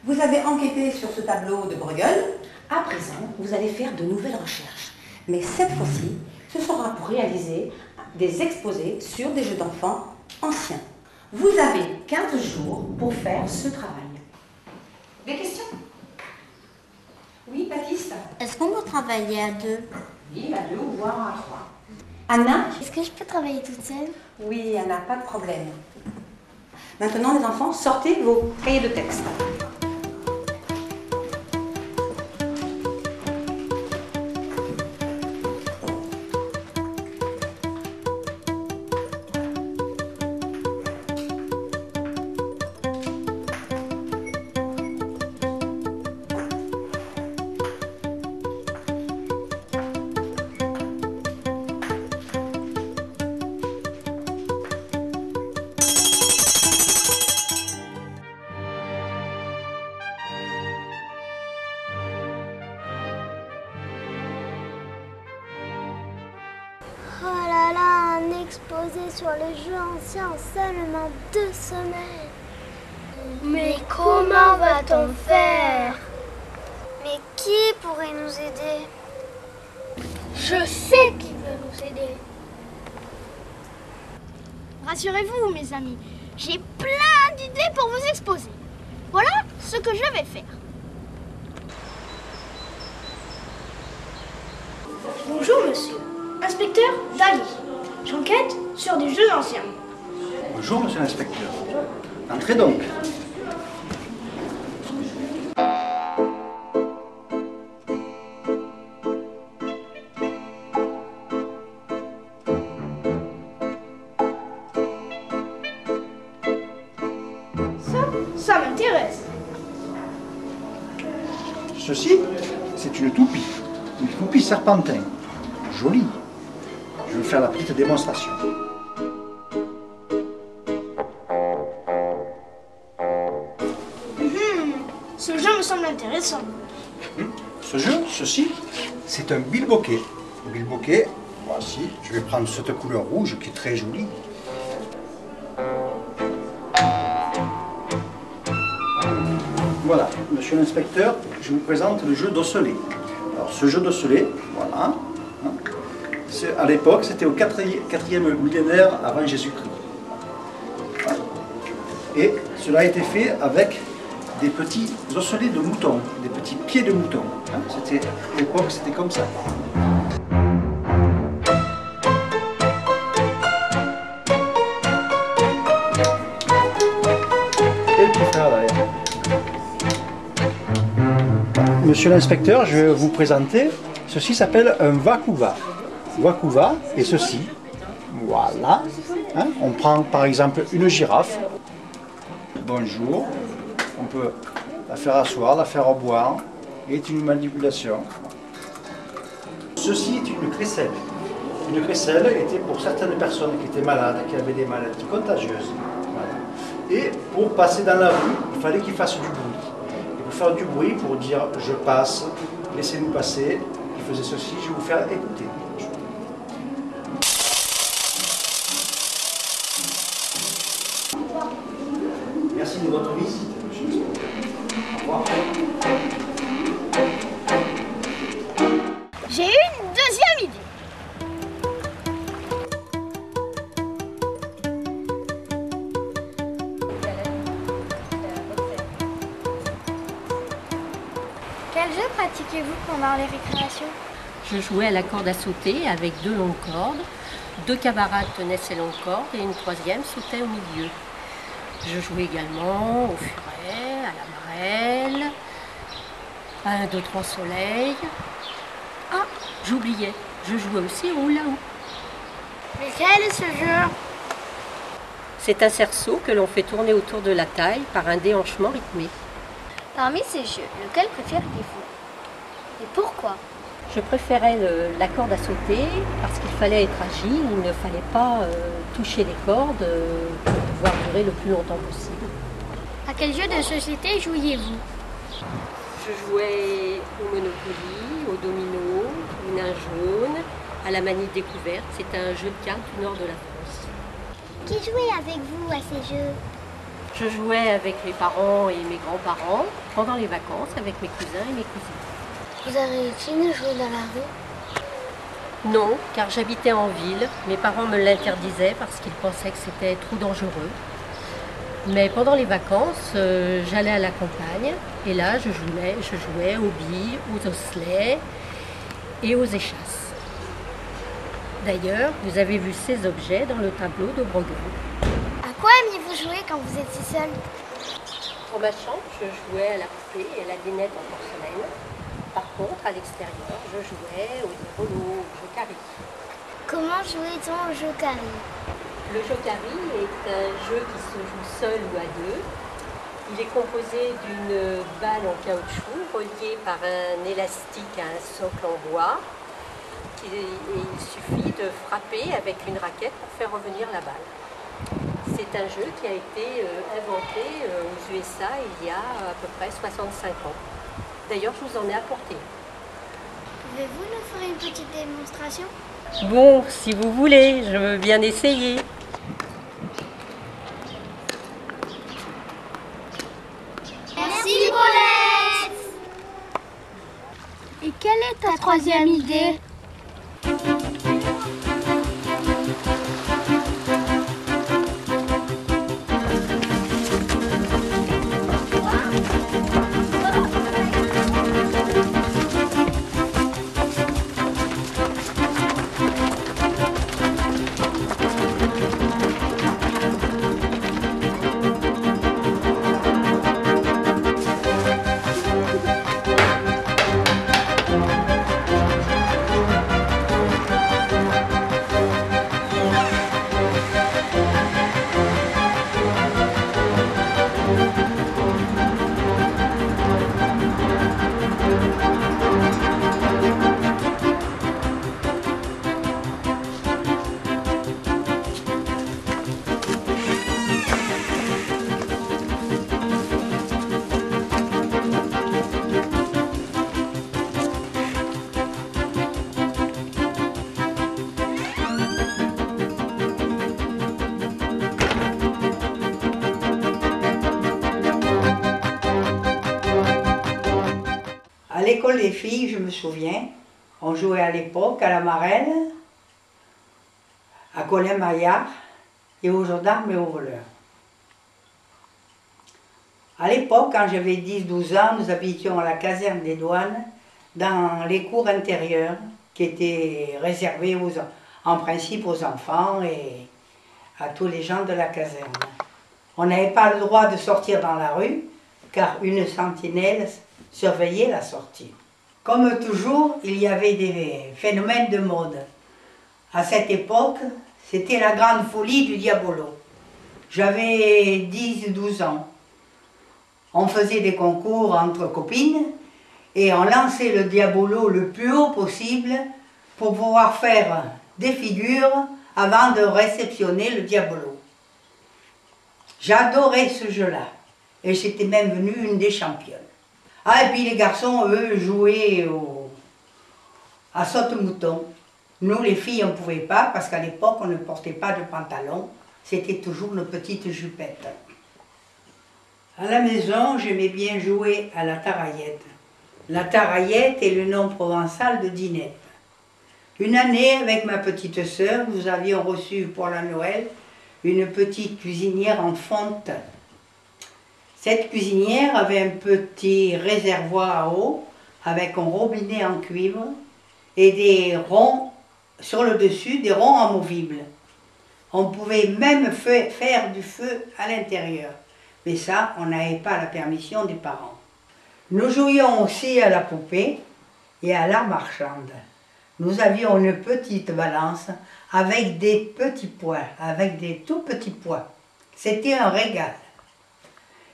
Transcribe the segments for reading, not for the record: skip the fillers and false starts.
Vous avez enquêté sur ce tableau de Bruegel. À présent, vous allez faire de nouvelles recherches. Mais cette fois-ci, ce sera pour réaliser des exposés sur des jeux d'enfants anciens. Vous avez 15 jours pour faire ce travail. Des questions? Oui, Baptiste? Est-ce qu'on peut travailler à deux? Oui, à 2 ou voire à 3. Anna? Est-ce que je peux travailler toute seule? Oui, Anna, pas de problème. Maintenant, les enfants, sortez vos cahiers de texte. Oh là là, un exposé sur les jeux anciens en seulement 2 semaines. Mais comment va-t-on faire? Mais qui pourrait nous aider? Je sais qui peut nous aider. Rassurez-vous, mes amis, j'ai plein d'idées pour vous exposer. Voilà ce que je vais faire. Bonjour, monsieur. Inspecteur Dali. J'enquête sur des jeux anciens. Bonjour, monsieur l'inspecteur. Entrez donc. Ça m'intéresse. Ceci, c'est une toupie serpentin. Jolie. Je vais faire la petite démonstration. Ce jeu me semble intéressant. Ceci, c'est un bilboquet. Bilboquet, voici, je vais prendre cette couleur rouge qui est très jolie. Voilà, monsieur l'inspecteur, je vous présente le jeu d'osselet. Alors ce jeu d'osselet, voilà, hein, à l'époque c'était au 4e millénaire avant Jésus-Christ. Voilà. Et cela a été fait avec des petits osselets de mouton, des petits pieds de mouton. Hein. À l'époque c'était comme ça. Et le petit frère derrière. Monsieur l'inspecteur, je vais vous présenter, ceci s'appelle un wakuwa. Wakuwa et ceci, voilà. Hein, on prend par exemple une girafe. Bonjour, on peut la faire asseoir, la faire boire, et une manipulation. Ceci est une crécelle. Une crécelle était pour certaines personnes qui étaient malades, qui avaient des maladies contagieuses. Voilà. Et pour passer dans la rue, il fallait qu'ils fassent du bruit. Faire du bruit pour dire je passe, laissez-nous passer, il faisait ceci, je vais vous faire écouter. Merci de votre visite, monsieur. Au revoir. J'ai une deuxième idée. Quel jeu pratiquez-vous pendant les récréations? Je jouais à la corde à sauter avec 2 longues cordes. 2 camarades tenaient ces longues cordes et une 3e sautait au milieu. Je jouais également au furet, à la marelle, à 1, 2, 3 soleil. Ah, j'oubliais, je jouais aussi au hula-hoop. Mais quel est ce jeu? C'est un cerceau que l'on fait tourner autour de la taille par un déhanchement rythmé. Parmi ces jeux, lequel préférez-vous? Et pourquoi? Je préférais la corde à sauter parce qu'il fallait être agile, il ne fallait pas toucher les cordes pour pouvoir durer le plus longtemps possible. À quel jeu de société jouiez-vous? Je jouais au Monopoly, au domino, au nain jaune, à la manie découverte. C'était un jeu de cartes du nord de la France. Qui jouait avec vous à ces jeux? Je jouais avec mes parents et mes grands-parents pendant les vacances avec mes cousins et mes cousines. Vous arrêtez de jouer dans la rue? Non, car j'habitais en ville. Mes parents me l'interdisaient parce qu'ils pensaient que c'était trop dangereux. Mais pendant les vacances, j'allais à la campagne et là, je jouais aux billes, aux osselets et aux échasses. D'ailleurs, vous avez vu ces objets dans le tableau de Bruegel. À quoi aimiez-vous jouer quand vous étiez seul? Dans ma chambre, je jouais à la poupée et à la dinette en porcelaine. Par contre, à l'extérieur, je jouais au diabolo, au jokari. Comment jouait-on au jokari? Le jokari est un jeu qui se joue seul ou à deux. Il est composé d'une balle en caoutchouc reliée par un élastique à un socle en bois. Et il suffit de frapper avec une raquette pour faire revenir la balle. C'est un jeu qui a été inventé aux USA il y a à peu près 65 ans. D'ailleurs, je vous en ai apporté. Pouvez-vous nous faire une petite démonstration? Bon, si vous voulez, je veux bien essayer. Merci Paulette. Et quelle est ta troisième idée? À l'école des filles, je me souviens, on jouait à l'époque à la marelle, à Colin-Maillard et aux gendarmes et aux voleurs. À l'époque, quand j'avais 10-12 ans, nous habitions à la caserne des douanes, dans les cours intérieures, qui étaient réservées en principe aux enfants et à tous les gens de la caserne. On n'avait pas le droit de sortir dans la rue, car une sentinelle surveillait la sortie. Comme toujours, il y avait des phénomènes de mode. À cette époque, c'était la grande folie du diabolo. J'avais 10-12 ans. On faisait des concours entre copines et on lançait le diabolo le plus haut possible pour pouvoir faire des figures avant de réceptionner le diabolo. J'adorais ce jeu-là et j'étais même venue une des championnes. Ah, et puis les garçons, eux, jouaient à saute-mouton. Nous, les filles, on ne pouvait pas parce qu'à l'époque, on ne portait pas de pantalon. C'était toujours nos petites jupettes. À la maison, j'aimais bien jouer à la taraillette. La taraillette est le nom provençal de dinette. Une année, avec ma petite sœur, nous avions reçu pour la Noël une petite cuisinière en fonte. Cette cuisinière avait un petit réservoir à eau avec un robinet en cuivre et des ronds sur le dessus, des ronds amovibles. On pouvait même faire du feu à l'intérieur, mais ça, on n'avait pas la permission des parents. Nous jouions aussi à la poupée et à l'art marchande. Nous avions une petite balance avec des petits poids, avec des tout petits poids. C'était un régal.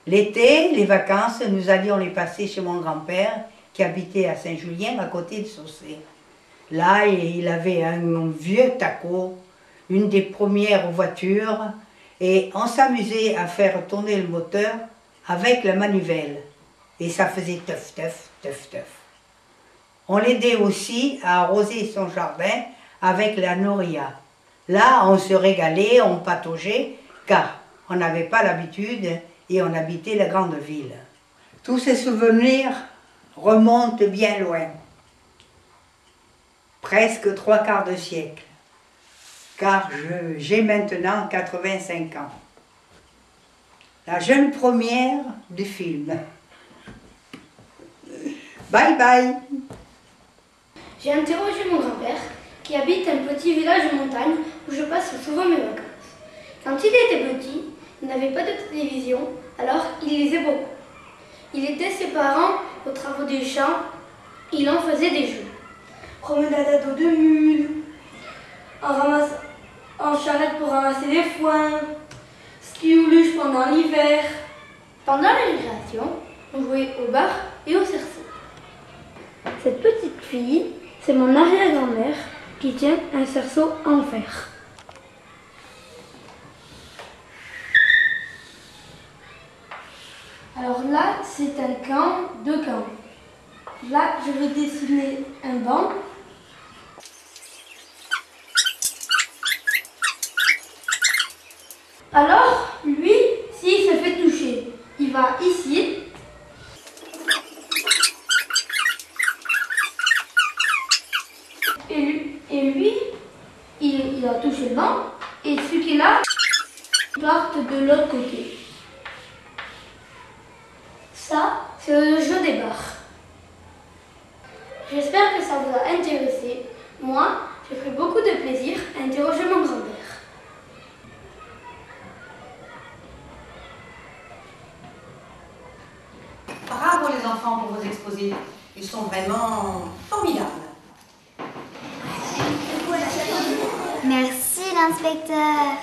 L'été, les vacances, nous allions les passer chez mon grand-père qui habitait à Saint-Julien, à côté de Saucé. Là, il avait un vieux taco, une des premières voitures, et on s'amusait à faire tourner le moteur avec la manivelle. Et ça faisait teuf, teuf, teuf, teuf. On l'aidait aussi à arroser son jardin avec la noria. Là, on se régalait, on pataugeait, car on n'avait pas l'habitude et on habitait la grande ville. Tous ces souvenirs remontent bien loin, presque 3/4 de siècle, car j'ai maintenant 85 ans. La jeune première du film. Bye bye. J'ai interrogé mon grand-père, qui habite un petit village de montagne où je passe souvent mes vacances. Quand il était petit, il n'avait pas de télévision, alors il lisait beaucoup. Il aidait ses parents aux travaux des champs, il en faisait des jeux. Promenade à dos de mule, en charrette pour ramasser les foins, ski ou luge pendant l'hiver. Pendant la récréation, on jouait au bar et au cerceau. Cette petite fille, c'est mon arrière-grand-mère qui tient un cerceau en fer. Alors là, c'est un camp, 2 camps. Là, je vais dessiner un banc. Alors, lui, s'il se fait toucher, il va ici. Et lui, il a touché le banc. Et celui qui est là, il part de l'autre côté. Ça, c'est le jeu des barres. J'espère que ça vous a intéressé. Moi, j'ai pris beaucoup de plaisir à interroger mon grand-père. Bravo les enfants pour vos exposés. Ils sont vraiment formidables. Merci l'inspecteur.